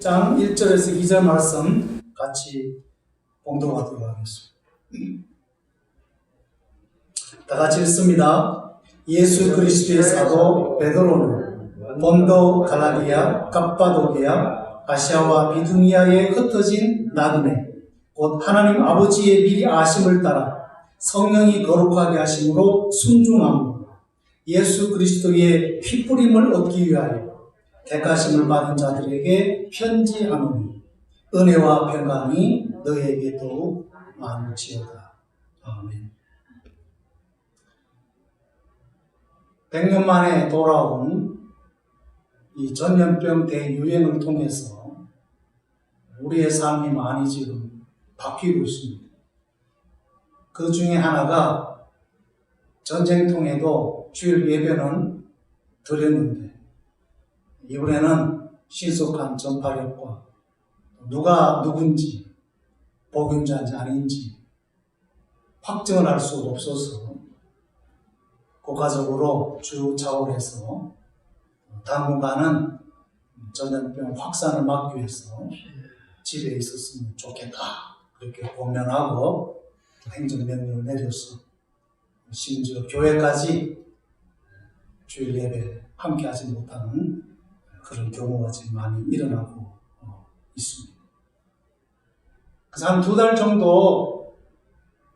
장 1절에서 2절 말씀 같이 봉독하도록 하겠습니다. 다 같이 읽습니다. 예수 그리스도의 사도 베드로는 본도, 갈라디아, 갑바도기아, 아시아와 비두니아에 흩어진 나그네 곧 하나님 아버지의 미리 아심을 따라 성령이 거룩하게 하심으로 순종함으로 예수 그리스도의 피뿌림을 얻기 위하여 택하심을 받은 자들에게 편지하노니 은혜와 평강이 너에게 더욱 많을지어다. 아멘. 100년 만에 돌아온 이 전염병 대유행을 통해서 우리의 삶이 많이 지금 바뀌고 있습니다. 그 중에 하나가 전쟁통에도 주일 예배는 드렸는데 이번에는 신속한 전파력과 누가 누군지 복음자인지 아닌지 확정을 할 수 없어서 국가적으로 주 차원에서 당분간은 전염병 확산을 막기 위해서 집에 있었으면 좋겠다 그렇게 공면하고 행정명령을 내려서 심지어 교회까지 주일 예배 함께 하지 못하는 그런 경우가 지금 많이 일어나고 있습니다. 그래서 한 2달 정도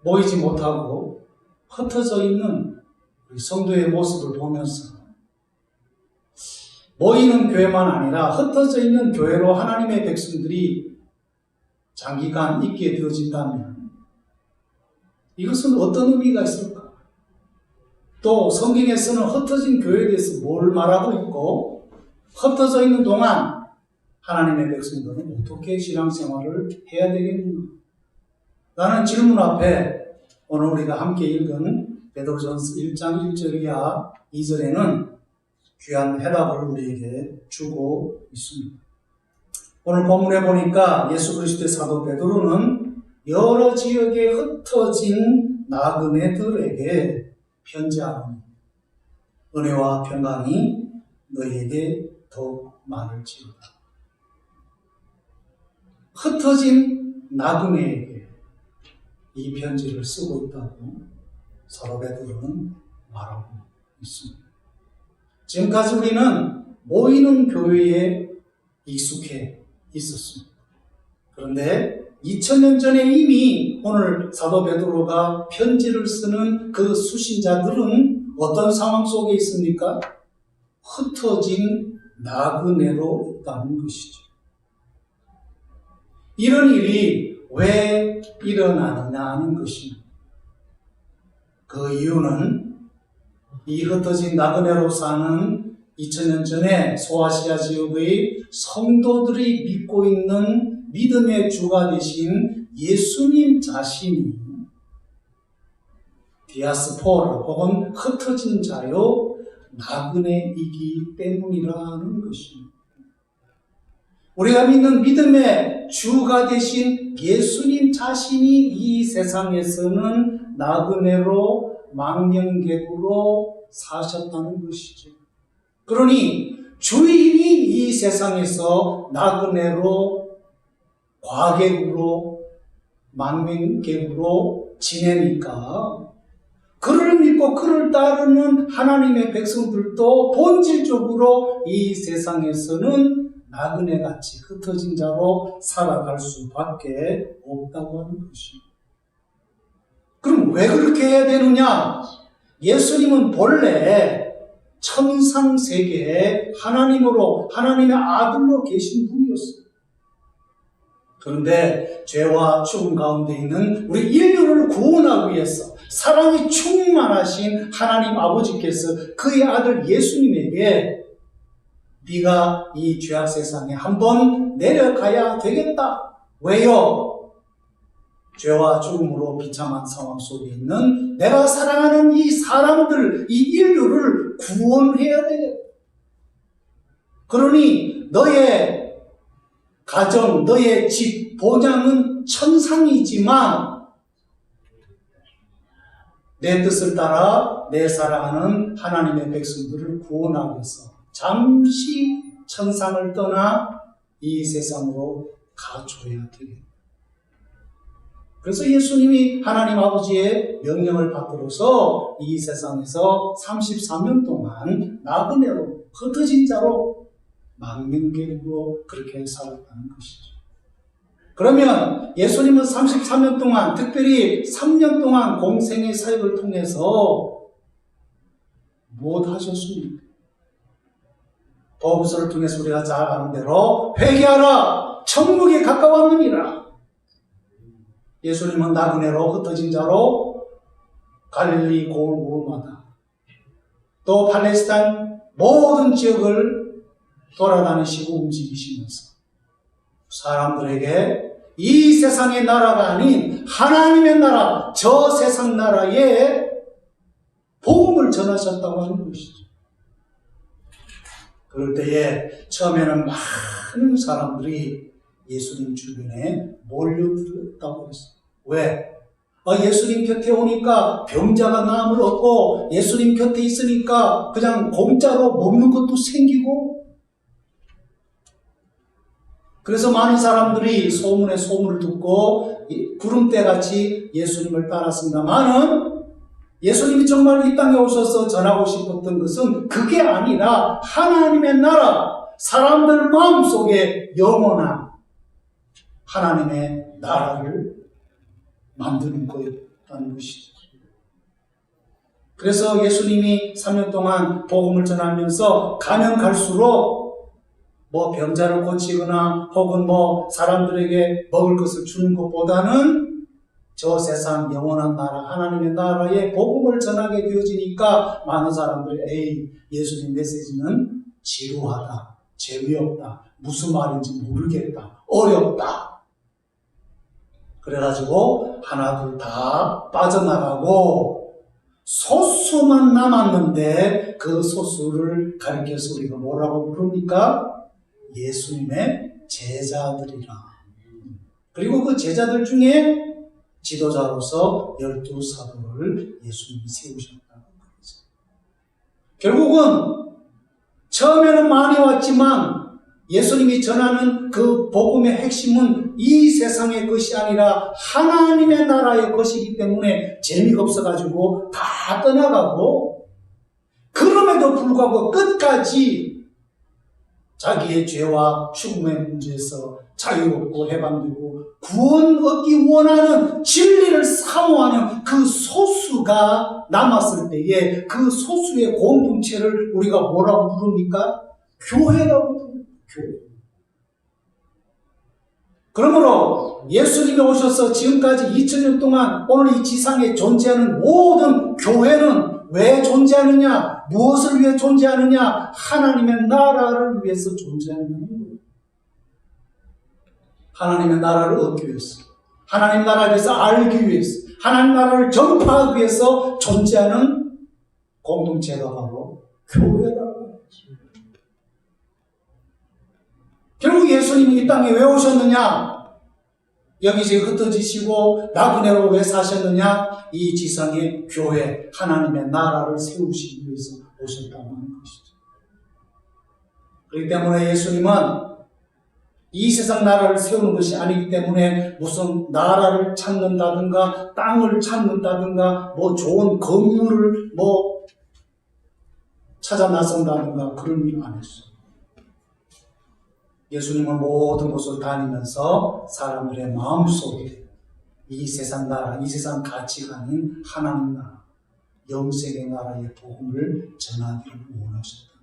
모이지 못하고 흩어져 있는 우리 성도의 모습을 보면서 모이는 교회만 아니라 흩어져 있는 교회로 하나님의 백성들이 장기간 있게 되어진다면 이것은 어떤 의미가 있을까? 또 성경에서는 흩어진 교회에 대해서 뭘 말하고 있고 흩어져 있는 동안 하나님의 백성들은 어떻게 신앙생활을 해야 되겠는가? 라는 질문 앞에 오늘 우리가 함께 읽은 베드로전서 1장 1절 이하 2절에는 귀한 해답을 우리에게 주고 있습니다. 오늘 본문에 보니까 예수 그리스도의 사도 베드로는 여러 지역에 흩어진 나그네들에게 편지하노니 은혜와 평강이 너희에게 더욱 많을지어다. 흩어진 나그네에게 이 편지를 쓰고 있다고 사도 베드로는 말하고 있습니다. 지금까지 우리는 모이는 교회에 익숙해 있었습니다. 그런데 2000년 전에 이미 오늘 사도 베드로가 편지를 쓰는 그 수신자들은 어떤 상황 속에 있습니까? 흩어진 나그네로 있다는 것이죠. 이런 일이 왜 일어나느냐 하는 것입니다. 그 이유는 이 흩어진 나그네로 사는 2000년 전에 소아시아 지역의 성도들이 믿고 있는 믿음의 주가 되신 예수님 자신이 디아스포라 혹은 흩어진 자요 나그네이기 때문이라는 것입니다. 우리가 믿는 믿음의 주가 되신 예수님 자신이 이 세상에서는 나그네로 망명객으로 사셨다는 것이죠. 그러니 주인이 이 세상에서 나그네로 과객으로 망명객으로 지내니까 그를 믿고 그를 따르는 하나님의 백성들도 본질적으로 이 세상에서는 나그네같이 흩어진 자로 살아갈 수밖에 없다고 하는 것입니다. 그럼 왜 그렇게 해야 되느냐? 예수님은 본래 천상세계에 하나님으로 하나님의 아들로 계신 분이었어요. 그런데 죄와 죽음 가운데 있는 우리 인류를 구원하기 위해서 사랑이 충만하신 하나님 아버지께서 그의 아들 예수님에게 네가 이 죄악 세상에 한번 내려가야 되겠다. 왜요? 죄와 죽음으로 비참한 상황 속에 있는 내가 사랑하는 이 사람들, 이 인류를 구원해야 되겠다. 그러니 너의 가정, 너의 집, 본향은 천상이지만 내 뜻을 따라 내 사랑하는 하나님의 백성들을 구원하기 위해서 잠시 천상을 떠나 이 세상으로 가줘야 되겠다. 그래서 예수님이 하나님 아버지의 명령을 받들어서 이 세상에서 33년 동안 나그네로 흩어진 자로 망명계로 그렇게 살았다는 것이죠. 그러면 예수님은 33년 동안, 특별히 3년 동안 공생의 사역을 통해서 무엇 하셨습니까? 보고서를 통해서 우리가 잘 아는 대로 회개하라! 천국에 가까웠느니라. 예수님은 나그네로 흩어진 자로 갈릴리 고을고을마다 또 팔레스타인 모든 지역을 돌아다니시고 움직이시면서 사람들에게 이 세상의 나라가 아닌 하나님의 나라, 저 세상 나라에 복음을 전하셨다고 하는 것이죠. 그럴 때에 처음에는 많은 사람들이 예수님 주변에 몰려들었다고 했어요. 왜? 예수님 곁에 오니까 병자가 나음을 얻고 예수님 곁에 있으니까 그냥 공짜로 먹는 것도 생기고, 그래서 많은 사람들이 소문에 소문을 듣고 구름대같이 예수님을 따랐습니다만은 예수님이 정말 이 땅에 오셔서 전하고 싶었던 것은 그게 아니라 하나님의 나라, 사람들 마음속에 영원한 하나님의 나라를 만드는 거였다는 것이죠. 그래서 예수님이 3년 동안 복음을 전하면서 가면 갈수록 병자를 고치거나 혹은 사람들에게 먹을 것을 주는 것보다는 저 세상 영원한 나라, 하나님의 나라에 복음을 전하게 되어지니까 많은 사람들이 예수님 메시지는 지루하다, 재미없다, 무슨 말인지 모르겠다, 어렵다. 그래가지고 하나 둘 다 빠져나가고 소수만 남았는데 그 소수를 가리켜서 우리가 뭐라고 부릅니까? 예수님의 제자들이라. 그리고 그 제자들 중에 지도자로서 12사도를 예수님이 세우셨다는 거죠. 결국은 처음에는 많이 왔지만 예수님이 전하는 그 복음의 핵심은 이 세상의 것이 아니라 하나님의 나라의 것이기 때문에 재미가 없어가지고 다 떠나가고, 그럼에도 불구하고 끝까지 자기의 죄와 죽음의 문제에서 자유롭고 해방되고 구원 얻기 원하는 진리를 사모하는 그 소수가 남았을 때에 그 소수의 공동체를 우리가 뭐라고 부릅니까? 교회라고 부릅니다. 교회. 그러므로 예수님이 오셔서 지금까지 2000년 동안 오늘 이 지상에 존재하는 모든 교회는 왜 존재하느냐? 무엇을 위해 존재하느냐? 하나님의 나라를 위해서 존재하는 거예요. 하나님의 나라를 얻기 위해서, 하나님 나라에 대해서 알기 위해서, 하나님 나라를 전파하기 위해서 존재하는 공동체가 바로 교회라고 하죠. 결국 예수님이 이 땅에 왜 오셨느냐? 여기저기 흩어지시고 나그네로 왜 사셨느냐? 이 지상의 교회, 하나님의 나라를 세우시기 위해서 오셨다고 하는 것이죠. 그렇기 때문에 예수님은 이 세상 나라를 세우는 것이 아니기 때문에 무슨 나라를 찾는다든가 땅을 찾는다든가 좋은 건물을 찾아 나선다든가 그런 일 안 했어요. 예수님은 모든 곳을 다니면서 사람들의 마음속에 이 세상 나라, 이 세상 가치가 아닌 하나님 나라, 영생의 나라의 복음을 전하기를 원하셨다.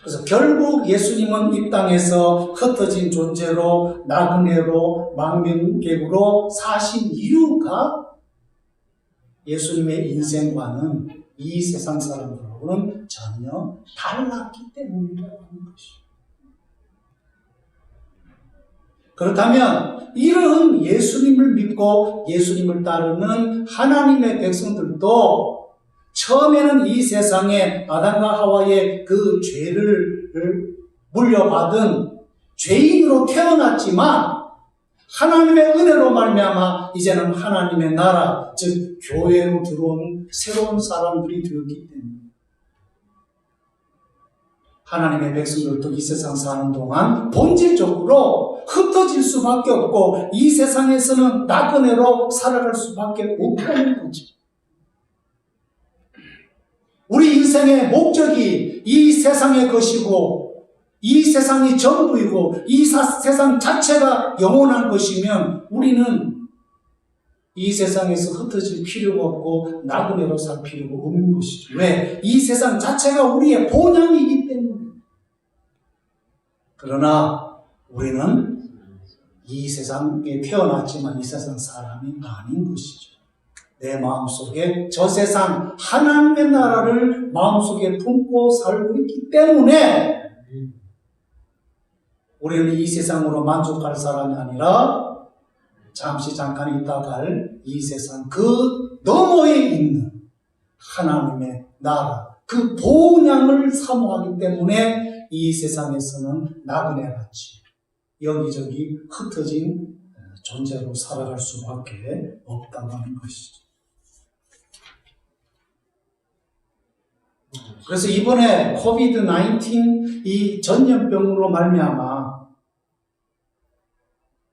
그래서 결국 예수님은 이 땅에서 흩어진 존재로 나그네로 망명객으로 사신 이유가 예수님의 인생과는 이 세상 사람들하고는 전혀 달랐기 때문이라고 하는 것이죠. 그렇다면 이런 예수님을 믿고 예수님을 따르는 하나님의 백성들도 처음에는 이 세상에 아담과 하와의 그 죄를 물려받은 죄인으로 태어났지만 하나님의 은혜로 말미암아 이제는 하나님의 나라, 즉 교회로 들어온 새로운 사람들이 되었기 때문에 하나님의 백성들도 이 세상 사는 동안 본질적으로 흩어질 수밖에 없고 이 세상에서는 나그네로 살아갈 수밖에 없다는 거죠. 우리 인생의 목적이 이 세상의 것이고 이 세상이 전부이고 이 세상 자체가 영원한 것이면 우리는 이 세상에서 흩어질 필요가 없고 나그네로 살 필요가 없는 것이죠. 왜? 이 세상 자체가 우리의 본향이기 때문에. 그러나 우리는 이 세상에 태어났지만 이 세상 사람이 아닌 것이죠. 내 마음속에 저 세상 하나님의 나라를 마음속에 품고 살고 있기 때문에 우리는 이 세상으로 만족할 사람이 아니라 잠시 잠깐 있다 갈 이 세상 그 너머에 있는 하나님의 나라 그 본향을 사모하기 때문에 이 세상에서는 나그네같이 여기저기 흩어진 존재로 살아갈 수밖에 없다고 하는 것이죠. 그래서 이번에 코비드-19 이 전염병으로 말미암아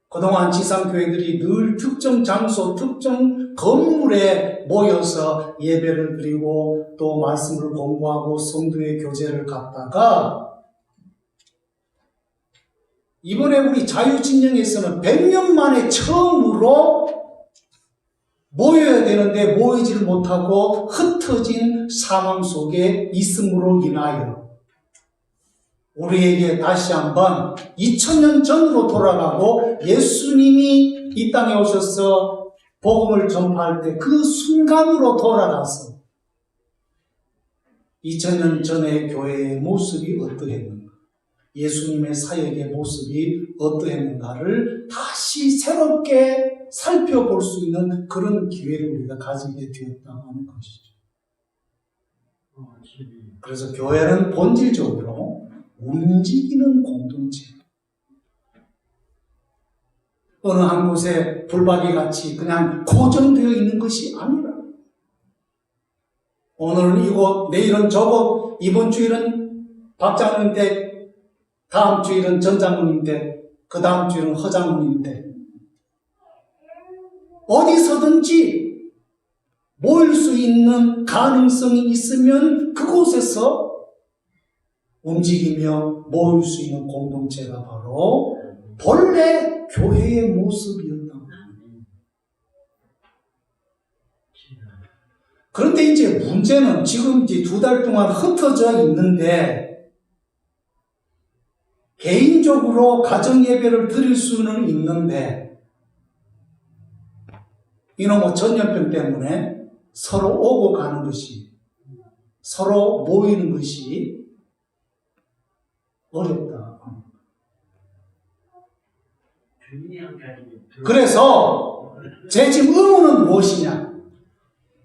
그동안 지상교회들이 늘 특정 장소, 특정 건물에 모여서 예배를 드리고 또 말씀을 공부하고 성도의 교제를 갖다가 이번에 우리 자유진영에서는 100년 만에 처음으로 모여야 되는데 모이지를 못하고 흩어진 상황 속에 있음으로 인하여 우리에게 다시 한번 2000년 전으로 돌아가고 예수님이 이 땅에 오셔서 복음을 전파할 때 그 순간으로 돌아가서 2000년 전의 교회의 모습이 어떠했는가, 예수님의 사역의 모습이 어떠했는가를 다시 새롭게 살펴볼 수 있는 그런 기회를 우리가 가지게 되었다고 하는 것이죠. 그래서 교회는 본질적으로 움직이는 공동체. 어느 한 곳에 불박이 같이 그냥 고정되어 있는 것이 아니라 오늘은 이곳, 내일은 저곳, 이번 주일은 박 장로님 댁, 다음 주일은 전 장로님 댁, 그 다음 주일은 허 장로님 댁. 어디서든지 모일 수 있는 가능성이 있으면 그곳에서 움직이며 모일 수 있는 공동체가 바로 본래 교회의 모습이었다고 합니다. 그런데 이제 문제는 지금 이제 2달 동안 흩어져 있는데 개인적으로 가정 예배를 드릴 수는 있는데 이놈의 전염병 때문에 서로 오고 가는 것이, 서로 모이는 것이 어렵다. 그래서 제 지금 의문은 무엇이냐?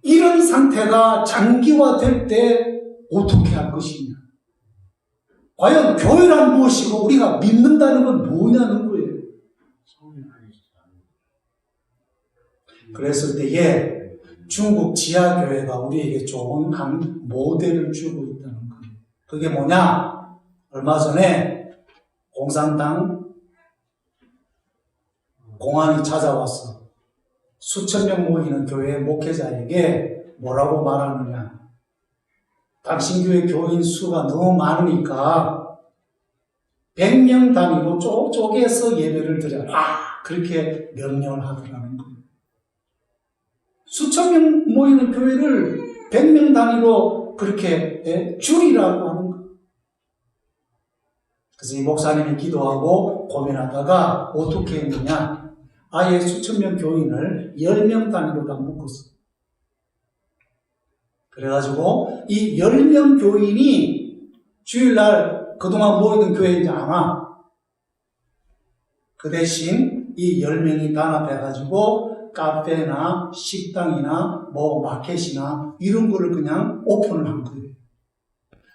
이런 상태가 장기화될 때 어떻게 할 것이냐? 과연 교회란 무엇이고 우리가 믿는다는 건 뭐냐는 거예요. 그랬을 때에 중국 지하교회가 우리에게 좋은 한 모델을 주고 있다는 거예요. 그게 뭐냐? 얼마 전에 공산당 공안이 찾아와서 수천 명 모이는 교회 목회자에게 뭐라고 말하느냐? 당신 교회 교인 수가 너무 많으니까 100명 단위로 쪼개서 예배를 드려라. 그렇게 명령을 하더라는 거예요. 수천 명 모이는 교회를 100명 단위로 그렇게 줄이라고 하는 거예요. 그래서 이 목사님이 기도하고 고민하다가 어떻게 했느냐? 아예 수천 명 교인을 10명 단위로 다 묶었어. 그래가지고 이 10명 교인이 주일날 그동안 모이던 교회에 이제 안 와. 그 대신 이 10명이 단합해가지고 카페나 식당이나 뭐 마켓이나 이런 거를 그냥 오픈을 한 거예요.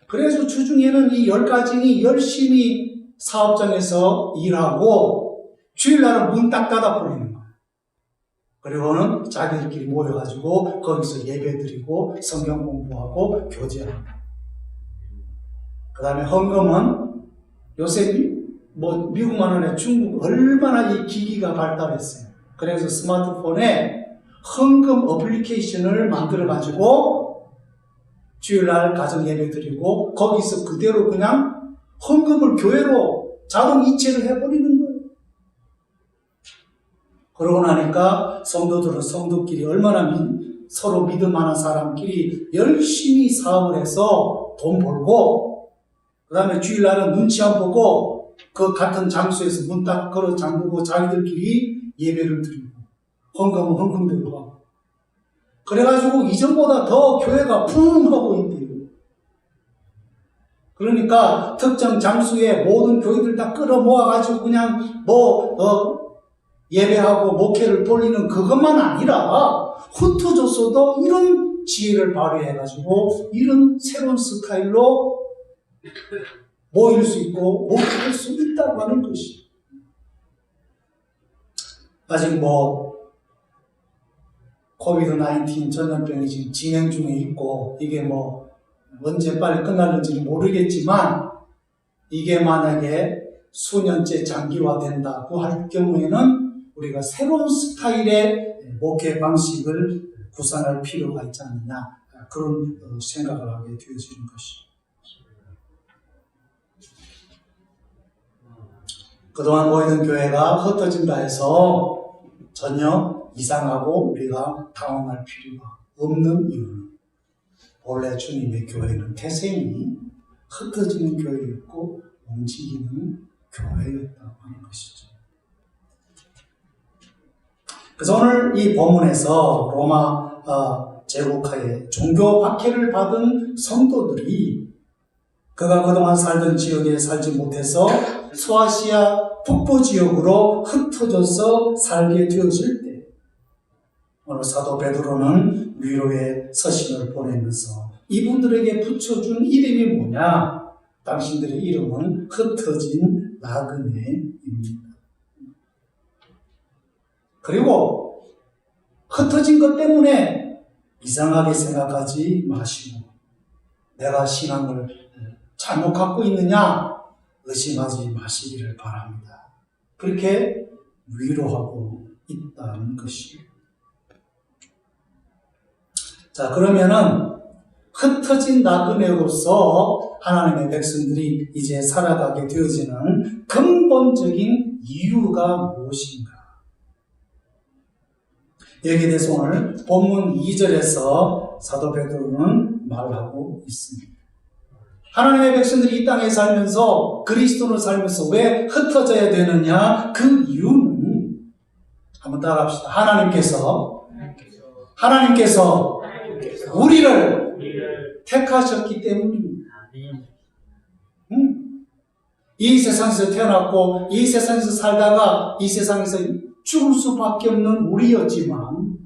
그래서 주중에는 이 10가정이 열심히 사업장에서 일하고 주일날은 문 딱 닫아버리는 거예요. 그리고는 자기들끼리 모여가지고 거기서 예배드리고 성경 공부하고 교제하고. 그 다음에 헌금은 요새 미국만 하네 중국 얼마나 이 기기가 발달했어요. 그래서 스마트폰에 헌금 어플리케이션을 만들어가지고 주일날 가정 예배 드리고 거기서 그대로 그냥 헌금을 교회로 자동 이체를 해버리는 거예요. 그러고 나니까 성도끼리 얼마나 서로 믿을 만한 사람끼리 열심히 사업을 해서 돈 벌고 그 다음에 주일날은 눈치 안 보고 그 같은 장소에서 문 딱 걸어 잠그고 자기들끼리 예배를 드리고 헌금은 헌금대로 하고 그래가지고 이전보다 더 교회가 붐하고 있대요. 그러니까 특정 장소에 모든 교회들 다 끌어모아가지고 그냥 예배하고 목회를 돌리는 그것만 아니라 흩어졌어도 이런 지혜를 발휘해가지고 이런 새로운 스타일로 모일 수 있고 목회할 수 있다고 하는 것이 아직 코비드-19 전염병이 지금 진행 중에 있고 이게 언제 빨리 끝날는지는 모르겠지만 이게 만약에 수년째 장기화된다고 할 경우에는 우리가 새로운 스타일의 목회 방식을 구상할 필요가 있지 않느냐 그런 생각을 하게 되어지는 것이. 그동안 모이던 교회가 흩어진다 해서 전혀 이상하고 우리가 당황할 필요가 없는 이유는 원래 주님의 교회는 태생이 흩어지는 교회였고 움직이는 교회였다고 하는 것이죠. 그래서 오늘 이 본문에서 로마 제국하에 종교 박해를 받은 성도들이 그가 그동안 살던 지역에 살지 못해서 소아시아 북부 지역으로 흩어져서 살게 되어질 때 오늘 사도 베드로는 위로의 서신을 보내면서 이분들에게 붙여준 이름이 뭐냐? 당신들의 이름은 흩어진 나그네입니다. 그리고 흩어진 것 때문에 이상하게 생각하지 마시고 내가 신앙을 잘못 갖고 있느냐 의심하지 마시기를 바랍니다. 그렇게 위로하고 있다는 것이에요. 자, 그러면은 흩어진 나그네로서 하나님의 백성들이 이제 살아가게 되어지는 근본적인 이유가 무엇인가? 여기에 대해서 오늘 본문 2절에서 사도 베드로는 말하고 있습니다. 하나님의 백성들이 이 땅에 살면서 그리스도를 살면서 왜 흩어져야 되느냐? 그 이유는 한번 따라합시다. 하나님께서 우리를 택하셨기 때문입니다. 이 세상에서 태어났고 이 세상에서 살다가 이 세상에서 죽을 수밖에 없는 우리였지만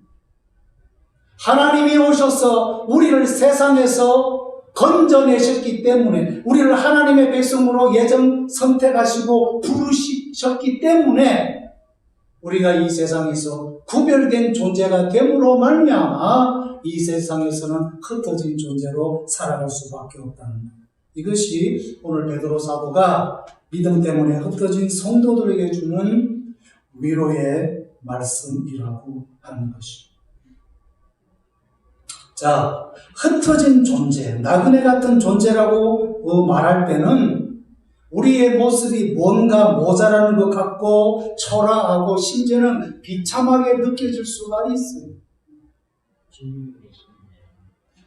하나님이 오셔서 우리를 세상에서 건져내셨기 때문에 우리를 하나님의 백성으로 예정 선택하시고 부르셨기 때문에 우리가 이 세상에서 구별된 존재가 됨으로 말미암아 이 세상에서는 흩어진 존재로 살아갈 수밖에 없다는 것. 이것이 오늘 베드로 사도가 믿음 때문에 흩어진 성도들에게 주는 위로의 말씀이라고 하는 것입니다. 자, 흩어진 존재, 나그네 같은 존재라고 말할 때는 우리의 모습이 뭔가 모자라는 것 같고 초라하고 심지어는 비참하게 느껴질 수가 있어요.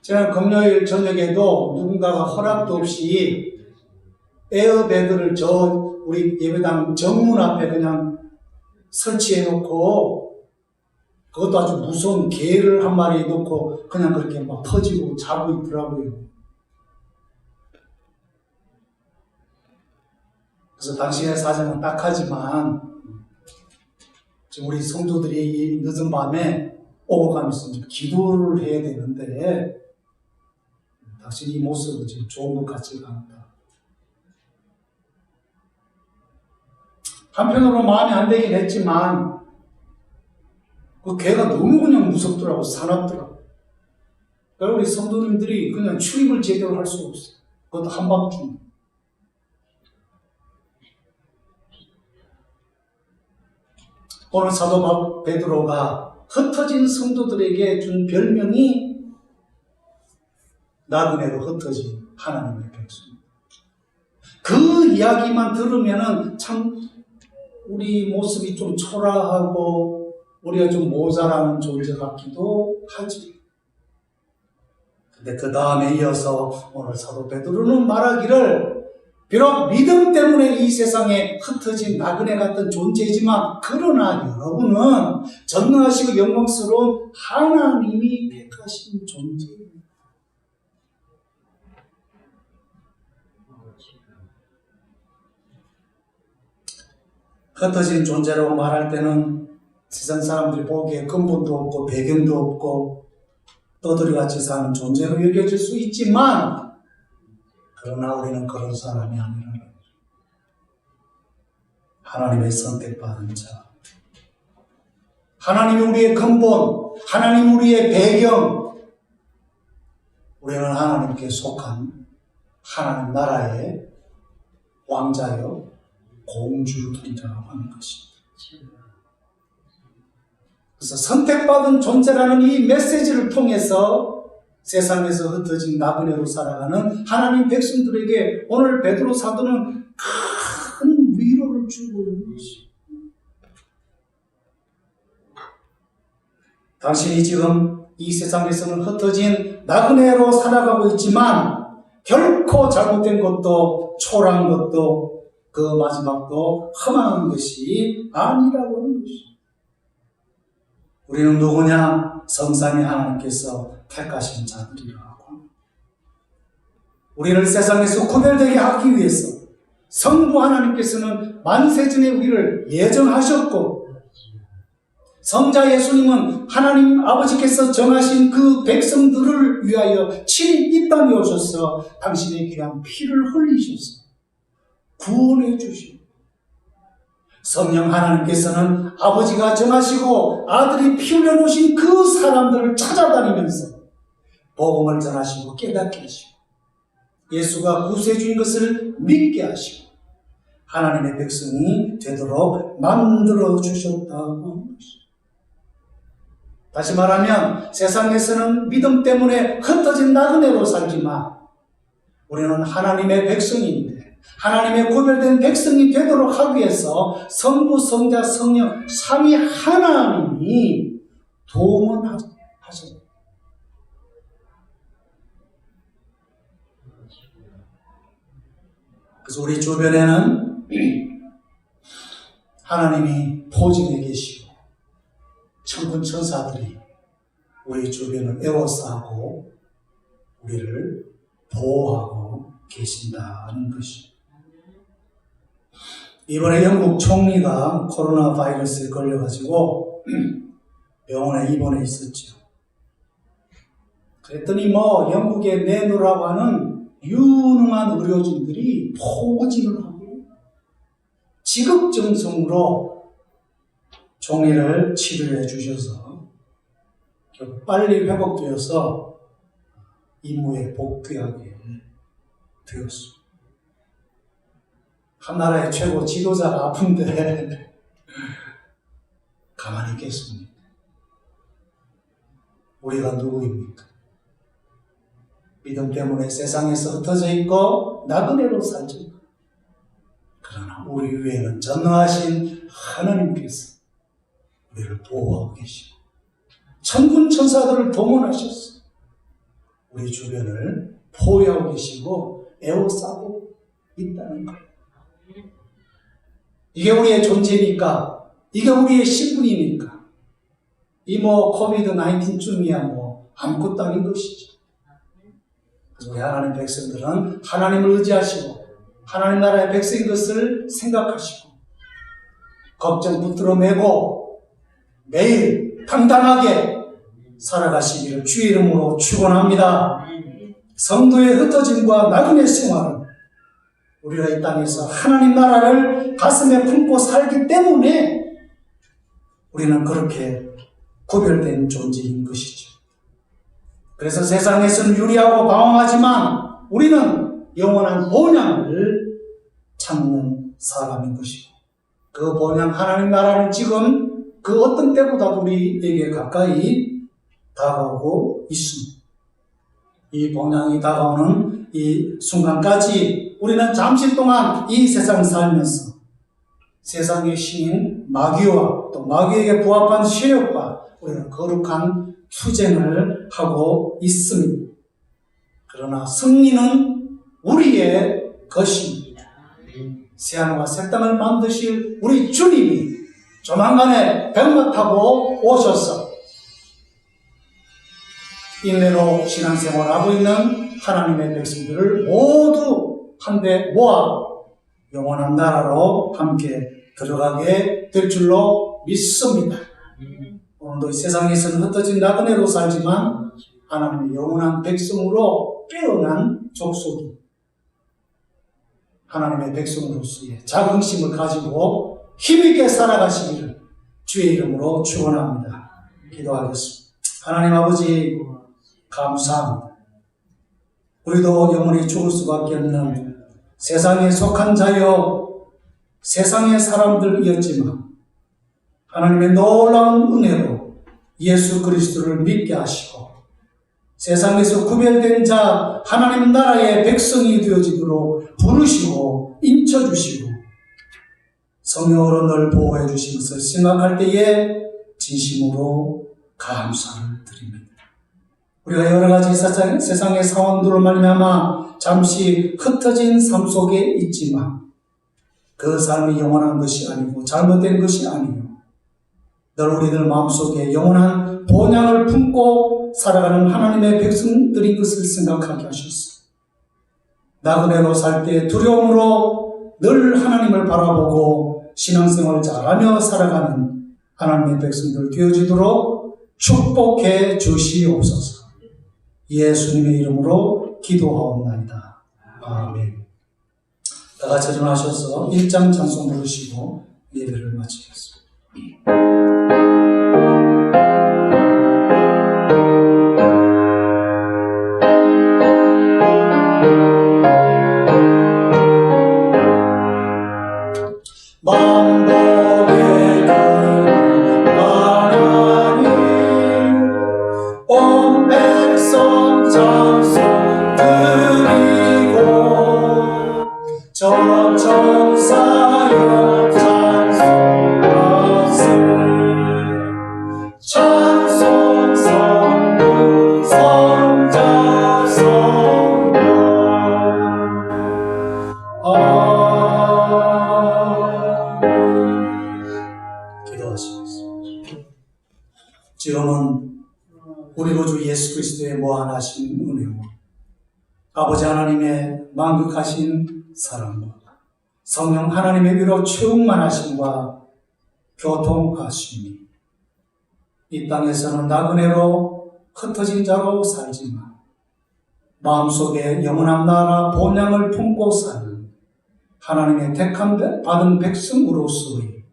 제가 금요일 저녁에도 누군가가 허락도 없이 에어베드를 우리 예배당 정문 앞에 그냥 설치해 놓고 그것도 아주 무서운 개를 한 마리 놓고 그냥 그렇게 막 퍼지고 자고 있더라고요. 그래서 당신의 사정은 딱하지만 우리 성도들이 늦은 밤에 오고 가면서 기도를 해야 되는데 당신 이 모습은 지금 좋은 것 같지가 않다. 한편으로 마음이 안 되긴 했지만 그 개가 너무 그냥 무섭더라고, 사납더라고. 그래서 우리 성도님들이 그냥 출입을 제대로 할 수가 없어요. 그것도 한밤중. 오늘 사도 베드로가 흩어진 성도들에게 준 별명이 나그네로 흩어진 하나님의 백성. 그 이야기만 들으면은 참 우리 모습이 좀 초라하고 우리가 좀 모자라는 존재 같기도 하지. 근데 그 다음에 이어서 오늘 사도 베드로는 말하기를 비록 믿음 때문에 이 세상에 흩어진 나그네 같은 존재이지만 그러나 여러분은 전능하시고 영광스러운 하나님이 택하신 존재입니다. 흩어진 존재라고 말할 때는 세상 사람들이 보기에 근본도 없고 배경도 없고 떠들이같이 사는 존재로 여겨질 수 있지만 그러나 우리는 그런 사람이 아니라 하나님의 선택받은 자, 하나님이 우리의 근본, 하나님 우리의 배경, 우리는 하나님께 속한 하나님 나라의 왕자요 공주들이라고 하는 것입니다. 그래서 선택받은 존재라는 이 메시지를 통해서 세상에서 흩어진 나그네로 살아가는 하나님 백성들에게 오늘 베드로 사도는 큰 위로를 주고 있는 것입니다. 당신이 지금 이 세상에서는 흩어진 나그네로 살아가고 있지만 결코 잘못된 것도 초라한 것도 그 마지막도 험한 것이 아니라고 하는 것입니다. 우리는 누구냐? 성삼위 하나님께서 택하신 자들이라고 합니다. 우리를 세상에서 구별되게 하기 위해서 성부 하나님께서는 만세전에 우리를 예정하셨고 성자 예수님은 하나님 아버지께서 정하신 그 백성들을 위하여 친히 이 땅에 오셔서 당신의 귀한 피를 흘리셔서 구원해 주시고 성령 하나님께서는 아버지가 정하시고 아들이 피 흘려놓으신 그 사람들을 찾아다니면서 복음을 전하시고 깨닫게 하시고 예수가 구세주인 것을 믿게 하시고 하나님의 백성이 되도록 만들어 주셨다고 하는 것입니다. 다시 말하면 세상에서는 믿음 때문에 흩어진 나그네로 살지만 우리는 하나님의 백성인데 하나님의 구별된 백성이 되도록 하기 위해서 성부, 성자, 성령 삼위 하나님이 도움을 하셨습니다. 그래서 우리 주변에는 하나님이 포진해 계시고 천군 천사들이 우리 주변을 에워싸고 우리를 보호하고 계신다는 것입니다. 이번에 영국 총리가 코로나 바이러스에 걸려가지고 병원에 입원해 있었죠. 그랬더니 영국에 내놓으라고 하는 유능한 의료진들이 포진을 하고 지극정성으로 총리를 치료해 주셔서 빨리 회복되어서 임무에 복귀하게 되었습니다. 한 나라의 최고 지도자가 아픈데 가만히 있겠습니까? 우리가 누구입니까? 믿음 때문에 세상에서 흩어져 있고 나그네로 살죠. 그러나 우리 위에는 전능하신 하나님께서 우리를 보호하고 계시고 천군 천사들을 동원하셨어. 우리 주변을 포위하고 계시고 에워싸고 있다는 거예요. 이게 우리의 존재니까, 이게 우리의 신분이니까, 이 코비드-19쯤이야 아무것도 아닌 것이죠. 그래서 우리 하나님 백성들은 하나님을 의지하시고 하나님 나라의 백성인 것을 생각하시고 걱정 붙들어 매고 매일 당당하게 살아가시기를 주의 이름으로 축원합니다. 성도의 흩어짐과 나그네 생활은 우리가 이 땅에서 하나님 나라를 가슴에 품고 살기 때문에 우리는 그렇게 구별된 존재인 것이죠. 그래서 세상에서는 유리하고 방황하지만 우리는 영원한 본향을 찾는 사람인 것이고 그 본향 하나님 나라는 지금 그 어떤 때보다도 우리에게 가까이 다가오고 있습니다. 이 본향이 다가오는 이 순간까지 우리는 잠시 동안 이 세상을 살면서 세상의 신인 마귀와 또 마귀에게 부합한 세력과 우리는 거룩한 투쟁을 하고 있습니다. 그러나 승리는 우리의 것입니다. 새하늘과 새 땅을 만드실 우리 주님이 조만간에 백마 타고 오셔서 인내로 신앙생활하고 있는 하나님의 백성들을 모두 한데 모아 영원한 나라로 함께 들어가게 될 줄로 믿습니다. 오늘도 이 세상에서는 흩어진 나그네로 살지만 하나님의 영원한 백성으로 깨어난 족속이 하나님의 백성으로서의 자긍심을 가지고 힘있게 살아가시기를 주의 이름으로 축원합니다. 기도하겠습니다. 하나님 아버지 감사합니다. 우리도 영원히 죽을 수밖에 없는 세상에 속한 자여 세상의 사람들이었지만 하나님의 놀라운 은혜로 예수 그리스도를 믿게 하시고 세상에서 구별된 자 하나님 나라의 백성이 되어지도록 부르시고 인쳐주시고 성령으로 널 보호해 주신 것을 생각할 때에 진심으로 감사를 드립니다. 우리가 여러 가지 세상의 상황들로 말미암아 잠시 흩어진 삶 속에 있지만 그 삶이 영원한 것이 아니고 잘못된 것이 아니요 늘 우리들 마음속에 영원한 본향을 품고 살아가는 하나님의 백성들인 것을 생각하게 하셨습니다. 나그네로 살 때 두려움으로 늘 하나님을 바라보고 신앙생활을 잘하며 살아가는 하나님의 백성들 되어지도록 축복해 주시옵소서. 예수님의 이름으로 기도하옵나이다. 아멘. 다 같이 전하셔서 1장 찬송 부르시고 예배를 마치겠습니다. 만복의 하나님 온 백성 찬송 드리고 전천사여 찬송하세 찬송 성부 성자 성령 기도하시겠습니다. 지금은 우리 구주 예수 그리스도의 무한하신 은혜와 아버지 하나님의 만극하신 사랑과 성령 하나님의 위로 충만하심과 교통하심이 이 땅에서는 나그네로 흩어진 자로 살지만 마음속에 영원한 나라 본향을 품고 사는 하나님의 택함 받은 백성으로서의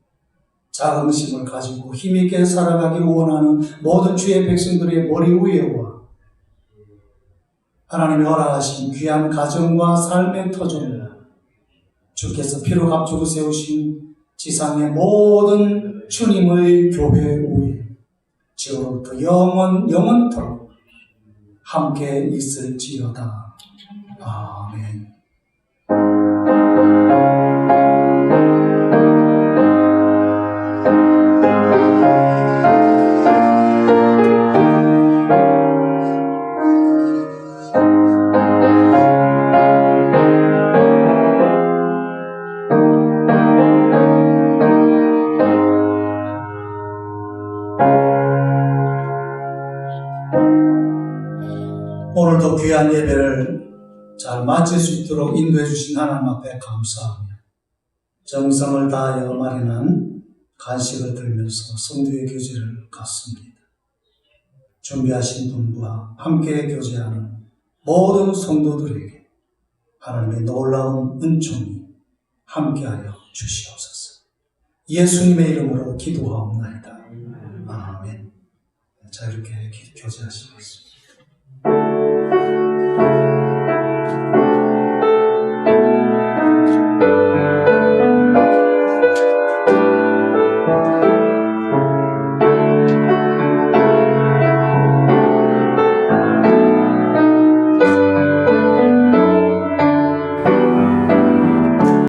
자긍심을 가지고 힘있게 살아가기 원하는 모든 주의 백성들의 머리 위에와 하나님이 허락하신 귀한 가정과 삶의 터전과 주께서 피로 값주고 세우신 지상의 모든 주님의 교회 위에 지금부터 영원토록 함께 있을지어다. 아멘. 오늘도 귀한 예배를 잘 마칠 수 있도록 인도해 주신 하나님 앞에 감사하며 정성을 다하여 마련한 간식을 들면서 성도의 교제를 갖습니다. 준비하신 분과 함께 교제하는 모든 성도들에게 하나님의 놀라운 은총이 함께하여 주시옵소서. 예수님의 이름으로 기도하옵나이다. 아멘. 자, 이렇게 교제하시겠습니다.